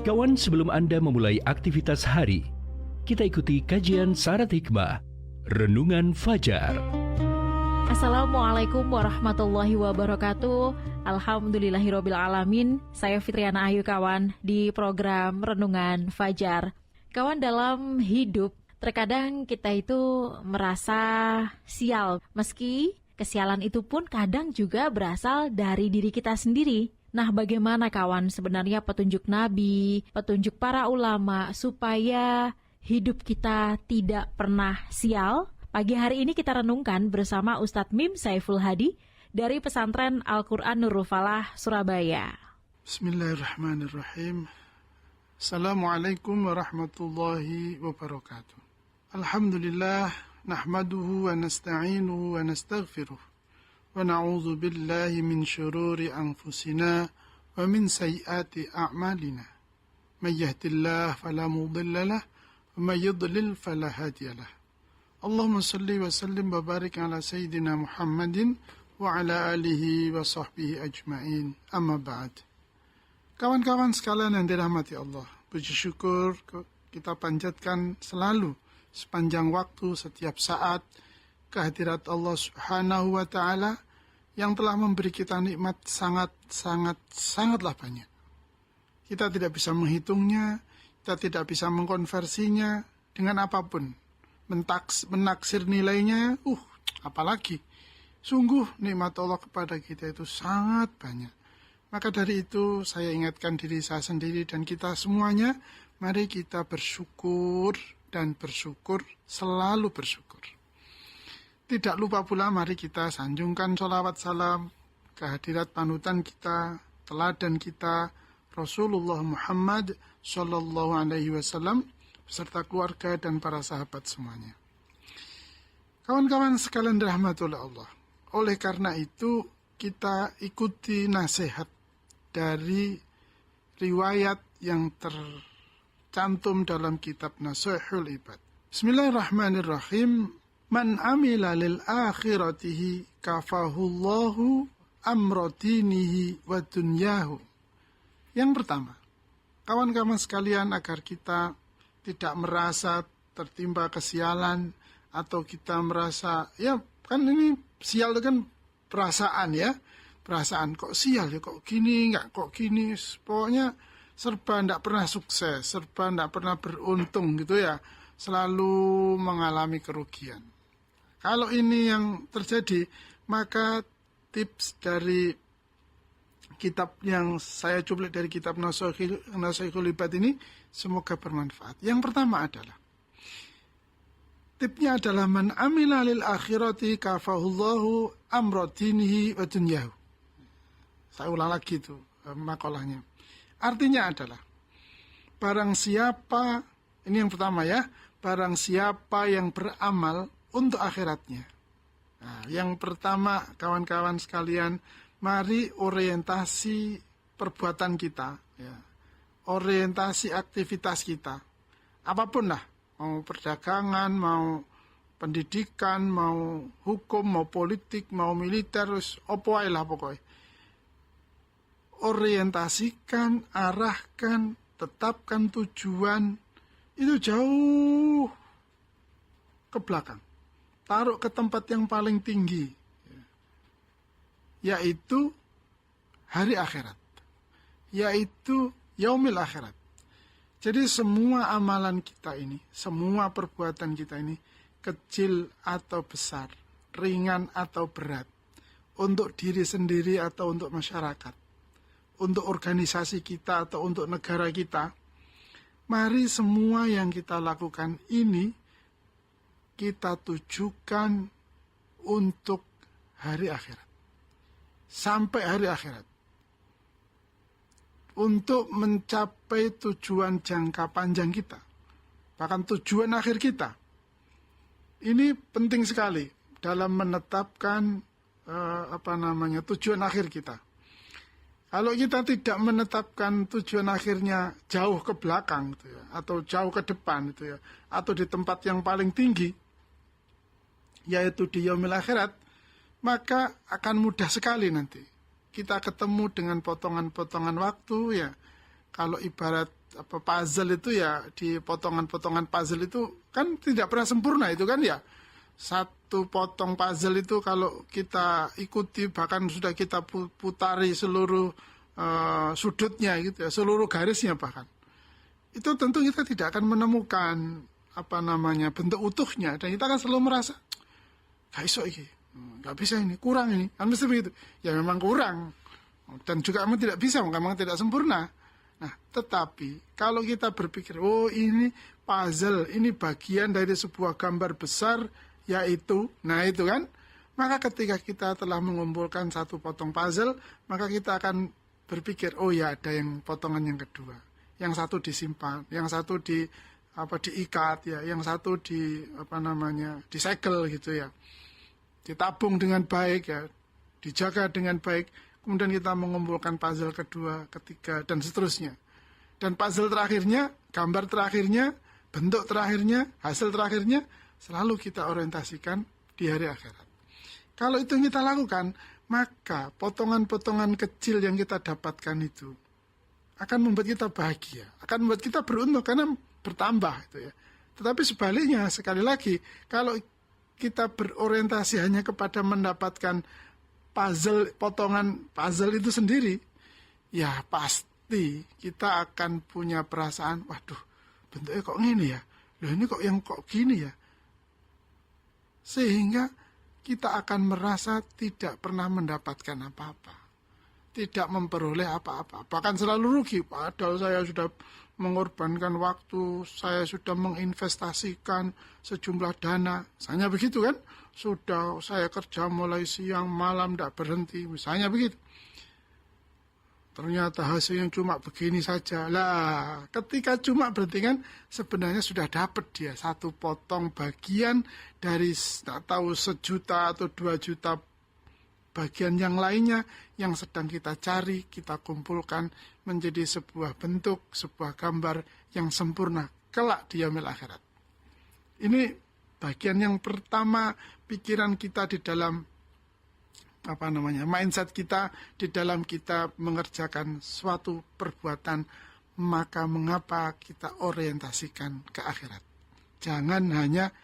Kawan, sebelum Anda memulai aktivitas hari, kita ikuti kajian Syarat Hikmah, Renungan Fajar. Assalamualaikum warahmatullahi wabarakatuh. Alhamdulillahirrabbilalamin. Saya Fitriana Ayu kawan di program Renungan Fajar. Kawan, dalam hidup terkadang kita itu merasa sial, meski kesialan itu pun kadang juga berasal dari diri kita sendiri. Nah, bagaimana kawan sebenarnya petunjuk Nabi, petunjuk para ulama supaya hidup kita tidak pernah sial? Pagi hari ini kita renungkan bersama Ustadz Mim Saiful Hadi dari Pesantren Al-Quran Nurul Falah, Surabaya. Bismillahirrahmanirrahim. Assalamualaikum warahmatullahi wabarakatuh. Alhamdulillah, nahmaduhu wa nasta'inuhu wa nastaghfiruh. Wa na'udzu billahi min syururi anfusina wa min sayyiati a'malina. May yahdihillahu fala mudilla lahu wa may yudlil fala hadiya lahu. Allahumma shalli wa sallim wa barik ala sayyidina Muhammadin wa ala alihi wa sahbihi ajma'in. Amma ba'd. Kawan-kawan sekalian yang dirahmati Allah, puji syukur kita panjatkan selalu sepanjang waktu, setiap saat, kehadirat Allah Subhanahu wa Ta'ala yang telah memberi kita nikmat sangatlah banyak. Kita tidak bisa menghitungnya, kita tidak bisa mengkonversinya dengan apapun. Menaksir nilainya, apalagi. Sungguh nikmat Allah kepada kita itu sangat banyak. Maka dari itu saya ingatkan diri saya sendiri dan kita semuanya, mari kita bersyukur dan bersyukur, selalu bersyukur. Tidak lupa pula mari kita sanjungkan sholawat salam kehadirat panutan kita, teladan kita, Rasulullah Muhammad Sallallahu Alaihi Wasallam beserta keluarga dan para sahabat semuanya. Kawan-kawan sekalian dirahmati oleh Allah. Oleh karena itu kita ikuti nasihat dari riwayat yang tercantum dalam kitab Nashihul Ibad. Bismillahirrahmanirrahim. Man amila lil akhiratihi kafahullahu amrodinihi wa dunyahu. Yang pertama, kawan-kawan sekalian, agar kita tidak merasa tertimpa kesialan atau kita merasa, ya kan ini sial itu kan perasaan ya. Perasaan kok sial ya, kok gini, nggak kok gini. Pokoknya serba nggak pernah sukses, serba nggak pernah beruntung gitu ya. Selalu mengalami kerugian. Kalau ini yang terjadi, maka tips dari kitab yang saya cuplik dari kitab Nashihul Ibad ini semoga bermanfaat. Yang pertama adalah, tipnya adalah man amila lil akhirati kafahullahu amrodinihi wa dunyahu. Saya ulang lagi itu makalahnya. Artinya adalah, barang siapa, ini yang pertama ya, barang siapa yang beramal untuk akhiratnya. Nah, yang pertama kawan-kawan sekalian, mari orientasi perbuatan kita, ya. Orientasi aktivitas kita, apapun lah, mau perdagangan, mau pendidikan, mau hukum, mau politik, mau militer, opo ae lah pokoknya. Orientasikan, arahkan, tetapkan tujuan, itu jauh ke belakang. Taruh ke tempat yang paling tinggi, yaitu hari akhirat, yaitu yaumil akhirat. Jadi semua amalan kita ini, semua perbuatan kita ini, kecil atau besar, ringan atau berat, untuk diri sendiri atau untuk masyarakat, untuk organisasi kita atau untuk negara kita, mari semua yang kita lakukan ini kita tujukan untuk hari akhirat. Sampai hari akhirat. Untuk mencapai tujuan jangka panjang kita. Bahkan tujuan akhir kita. Ini penting sekali dalam menetapkan tujuan akhir kita. Kalau kita tidak menetapkan tujuan akhirnya jauh ke belakang gitu ya, atau jauh ke depan gitu ya, atau di tempat yang paling tinggi, yaitu di yaumil akhirat, maka akan mudah sekali nanti kita ketemu dengan potongan-potongan waktu ya. Kalau ibarat puzzle itu ya, di potongan-potongan puzzle itu kan tidak pernah sempurna itu kan ya. Satu potong puzzle itu kalau kita ikuti, bahkan sudah kita putari seluruh sudutnya gitu ya, seluruh garisnya bahkan, itu tentu kita tidak akan menemukan bentuk utuhnya, dan kita akan selalu merasa gak iso ini, gak bisa ini, kurang ini, kan mesti begitu. Ya memang kurang, dan juga memang tidak bisa, memang tidak sempurna. Nah, tetapi kalau kita berpikir, oh ini puzzle, ini bagian dari sebuah gambar besar, yaitu, nah itu kan, maka ketika kita telah mengumpulkan satu potong puzzle, maka kita akan berpikir, oh ya ada yang potongan yang kedua, yang satu disimpan, yang satu diikat ya, yang satu disegel gitu ya, ditabung dengan baik ya, dijaga dengan baik. Kemudian kita mengumpulkan puzzle kedua, ketiga, dan seterusnya. Dan puzzle terakhirnya, gambar terakhirnya, bentuk terakhirnya, hasil terakhirnya, selalu kita orientasikan di hari akhirat. Kalau itu yang kita lakukan, maka potongan-potongan kecil yang kita dapatkan itu akan membuat kita bahagia, akan membuat kita beruntung karena bertambah itu ya. Tetapi sebaliknya, sekali lagi, kalau kita berorientasi hanya kepada mendapatkan potongan puzzle itu sendiri, ya pasti kita akan punya perasaan, waduh, bentuknya kok gini ya, loh ini kok gini ya, sehingga kita akan merasa tidak pernah mendapatkan apa-apa, tidak memperoleh apa-apa, bahkan selalu rugi. Padahal saya sudah mengorbankan waktu, saya sudah menginvestasikan sejumlah dana, misalnya begitu kan, sudah saya kerja mulai siang malam tidak berhenti, misalnya begitu. Ternyata hasilnya cuma begini saja. Lah, ketika cuma berarti kan sebenarnya sudah dapat dia satu potong bagian dari tak tahu 1 juta atau 2 juta bagian yang lainnya yang sedang kita cari, kita kumpulkan menjadi sebuah bentuk, sebuah gambar yang sempurna kelak di yaumil akhirat. Ini bagian yang pertama pikiran kita di dalam mindset kita di dalam kita mengerjakan suatu perbuatan, maka mengapa kita orientasikan ke akhirat? Jangan hanya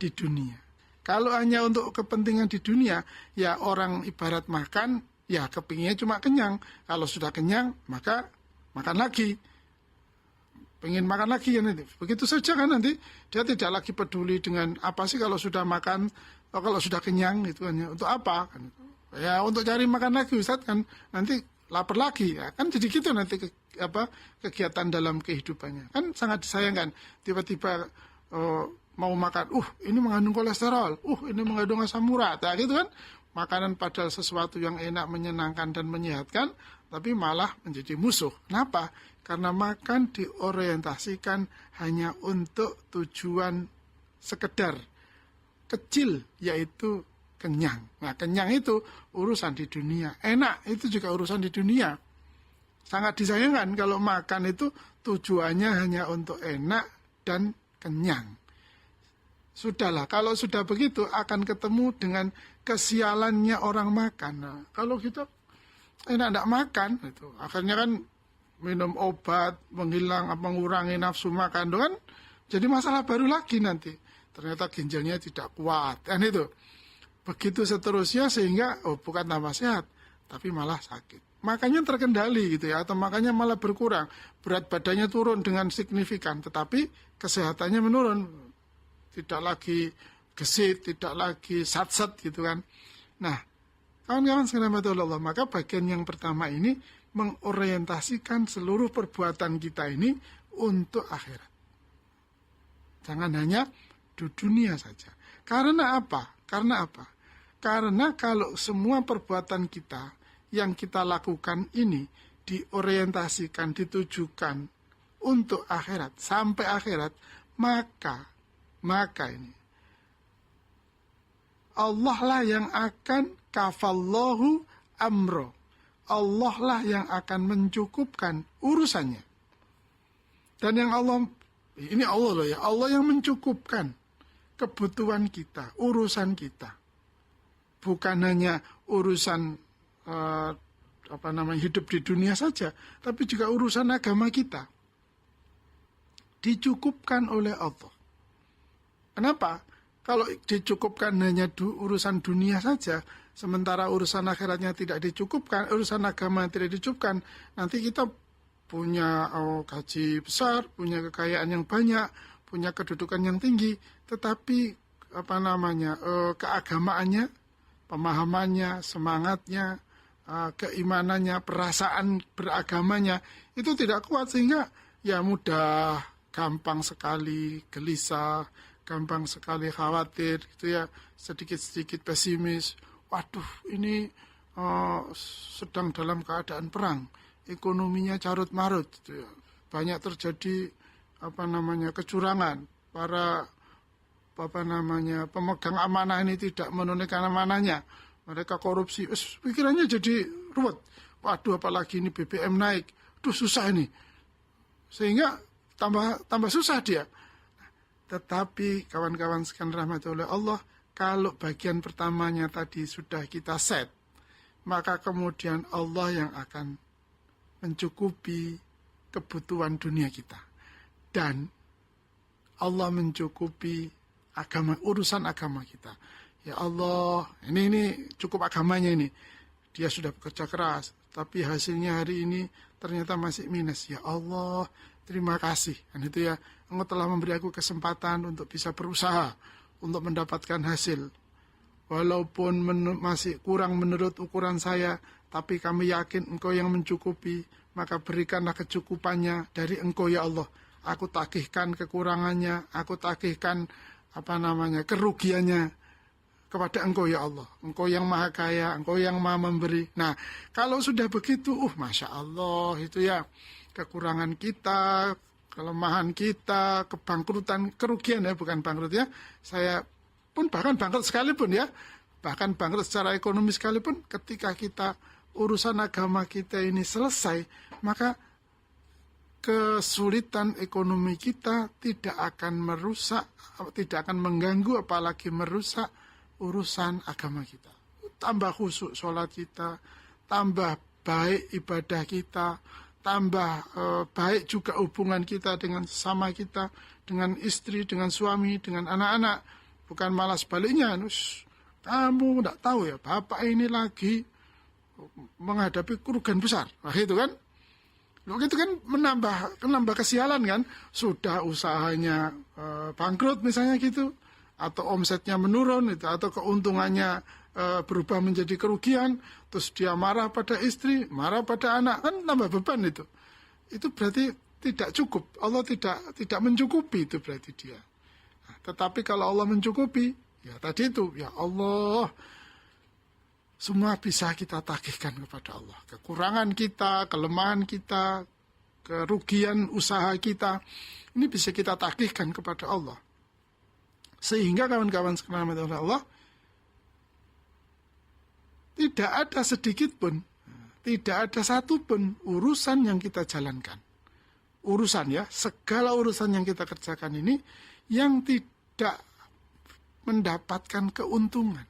di dunia. Kalau hanya untuk kepentingan di dunia, ya orang ibarat makan, ya kepinginnya cuma kenyang. Kalau sudah kenyang, maka makan lagi. Pengen makan lagi ya nanti. Begitu saja kan nanti, dia tidak lagi peduli dengan apa sih kalau sudah makan, kalau sudah kenyang, itu hanya untuk apa kan. Ya untuk cari makan lagi Ustaz kan, nanti lapar lagi ya kan, jadi gitu nanti kegiatan dalam kehidupannya kan sangat disayangkan. Tiba-tiba mau makan, ini mengandung kolesterol, ini mengandung asam urat, nah gitu kan, makanan padahal sesuatu yang enak, menyenangkan dan menyehatkan, tapi malah menjadi musuh. Kenapa? Karena makan diorientasikan hanya untuk tujuan sekedar kecil, yaitu kenyang. Nah, kenyang itu urusan di dunia. Enak itu juga urusan di dunia. Sangat disayangkan kalau makan itu tujuannya hanya untuk enak dan kenyang. Sudahlah, kalau sudah begitu akan ketemu dengan kesialannya orang makan. Nah, kalau kita enak tidak makan, itu akhirnya kan minum obat, mengurangi nafsu makan, itu kan jadi masalah baru lagi nanti. Ternyata ginjalnya tidak kuat, kan itu. Begitu seterusnya sehingga bukan tambah sehat, tapi malah sakit. Makanya terkendali gitu ya, atau makanya malah berkurang. Berat badannya turun dengan signifikan, tetapi kesehatannya menurun. Tidak lagi gesit, tidak lagi sat-sat gitu kan. Nah, kawan-kawan sekalian Allah, maka bagian yang pertama ini mengorientasikan seluruh perbuatan kita ini untuk akhirat. Jangan hanya di dunia saja. Karena apa? Karena kalau semua perbuatan kita yang kita lakukan ini diorientasikan, ditujukan untuk akhirat, sampai akhirat, maka ini Allah lah yang akan kafallahu amro. Allah lah yang akan mencukupkan urusannya. Dan yang Allah, ini Allah loh ya, Allah yang mencukupkan kebutuhan kita, urusan kita. Bukan hanya urusan hidup di dunia saja, tapi juga urusan agama kita. dicukupkan oleh Allah. Kenapa? Kalau dicukupkan hanya urusan dunia saja, sementara urusan akhiratnya tidak dicukupkan, urusan agama tidak dicukupkan, nanti kita punya gaji besar, punya kekayaan yang banyak, punya kedudukan yang tinggi, tetapi keagamaannya, pemahamannya, semangatnya, keimanannya, perasaan beragamanya itu tidak kuat, sehingga ya mudah, gampang sekali gelisah, gampang sekali khawatir gitu ya, sedikit-sedikit pesimis. Waduh, ini sedang dalam keadaan perang, ekonominya carut-marut gitu ya. Banyak terjadi kecurangan, para pemegang amanah ini tidak menunaikan amanahnya, mereka korupsi, pikirannya jadi ruwet. Waduh, apalagi ini BBM naik, susah ini, sehingga tambah susah dia. Tetapi kawan-kawan sekalian rahmati oleh Allah, kalau bagian pertamanya tadi sudah kita set, maka kemudian Allah yang akan mencukupi kebutuhan dunia kita. Dan Allah mencukupi urusan agama kita. Ya Allah, ini cukup agamanya ini. Dia sudah bekerja keras, tapi hasilnya hari ini ternyata masih minus. Ya Allah, terima kasih. Dan itu ya, Engkau telah memberi aku kesempatan untuk bisa berusaha untuk mendapatkan hasil. Walaupun masih kurang menurut ukuran saya, tapi kami yakin Engkau yang mencukupi, maka berikanlah kecukupannya dari Engkau ya Allah. Aku tagihkan kekurangannya, aku tagihkan kerugiannya kepada Engkau ya Allah. Engkau yang maha kaya, Engkau yang maha memberi. Nah, kalau sudah begitu, Masya Allah, itu ya, kekurangan kita, kelemahan kita, kebangkrutan, kerugian ya, bukan bangkrut ya. Saya pun bahkan bangkrut sekalipun ya, bahkan bangkrut secara ekonomi sekalipun, ketika kita urusan agama kita ini selesai, maka kesulitan ekonomi kita tidak akan merusak, tidak akan mengganggu, apalagi merusak urusan agama kita. Tambah khusyuk sholat kita, tambah baik ibadah kita, tambah baik juga hubungan kita dengan sesama kita, dengan istri, dengan suami, dengan anak-anak. Bukan malah sebaliknya, kamu tidak tahu ya, bapak ini lagi menghadapi kerugian besar. Nah itu kan, itu kan menambah kesialan kan. Sudah usahanya bangkrut misalnya gitu, atau omsetnya menurun, atau keuntungannya berubah menjadi kerugian, terus dia marah pada istri, marah pada anak, kan tambah beban itu. Itu berarti tidak cukup. Allah tidak mencukupi, itu berarti dia. Nah, tetapi kalau Allah mencukupi, ya tadi itu, ya Allah, semua bisa kita tagihkan kepada Allah. Kekurangan kita, kelemahan kita, kerugian usaha kita, ini bisa kita tagihkan kepada Allah. Sehingga kawan-kawan sekalian oleh Allah, tidak ada sedikit pun, tidak ada satu pun urusan yang kita jalankan. Urusan ya, segala urusan yang kita kerjakan ini yang tidak mendapatkan keuntungan.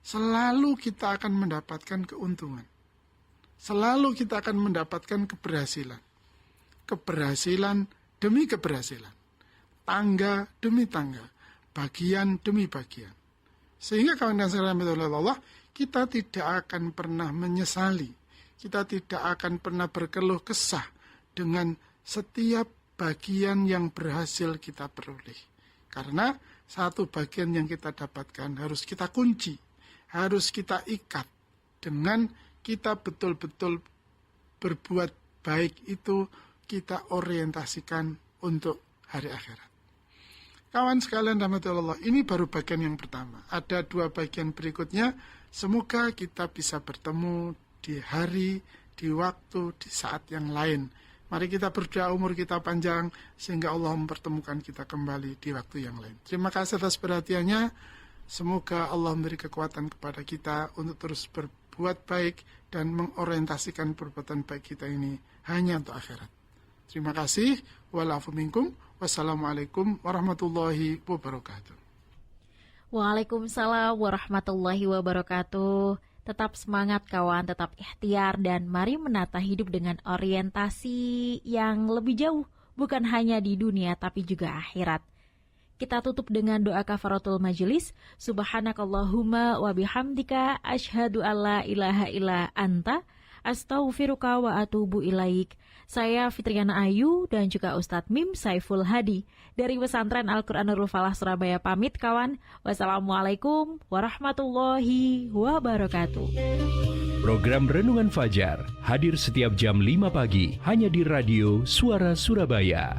Selalu kita akan mendapatkan keuntungan. Selalu kita akan mendapatkan keberhasilan. Keberhasilan demi keberhasilan. Tangga demi tangga. Bagian demi bagian. Sehingga kawan-kawan sekalian oleh Allah, kita tidak akan pernah menyesali, kita tidak akan pernah berkeluh kesah dengan setiap bagian yang berhasil kita peroleh. Karena satu bagian yang kita dapatkan harus kita kunci, harus kita ikat dengan kita betul-betul berbuat baik itu kita orientasikan untuk hari akhirat. Kawan sekalian rahmatullah, ini baru bagian yang pertama. Ada 2 bagian berikutnya. Semoga kita bisa bertemu di hari, di waktu, di saat yang lain. Mari kita berdoa umur kita panjang, sehingga Allah mempertemukan kita kembali di waktu yang lain. Terima kasih atas perhatiannya. Semoga Allah memberi kekuatan kepada kita untuk terus berbuat baik dan mengorientasikan perbuatan baik kita ini hanya untuk akhirat. Terima kasih. Wa'alaikum minkum. Wassalamualaikum warahmatullahi wabarakatuh. Waalaikumsalam warahmatullahi wabarakatuh. Tetap semangat kawan, tetap ikhtiar, dan mari menata hidup dengan orientasi yang lebih jauh, bukan hanya di dunia tapi juga akhirat. Kita tutup dengan doa kafaratul majelis. Subhanakallahumma wa bihamdika asyhadu alla ilaha illa anta astaghfiruka wa atubu ilaik. Saya Fitriana Ayu dan juga Ustadz Mim Saiful Hadi dari Pesantren Al-Quran Nurul Falah Surabaya pamit kawan. Wassalamualaikum warahmatullahi wabarakatuh. Program Renungan Fajar hadir setiap jam 5 pagi hanya di Radio Suara Surabaya.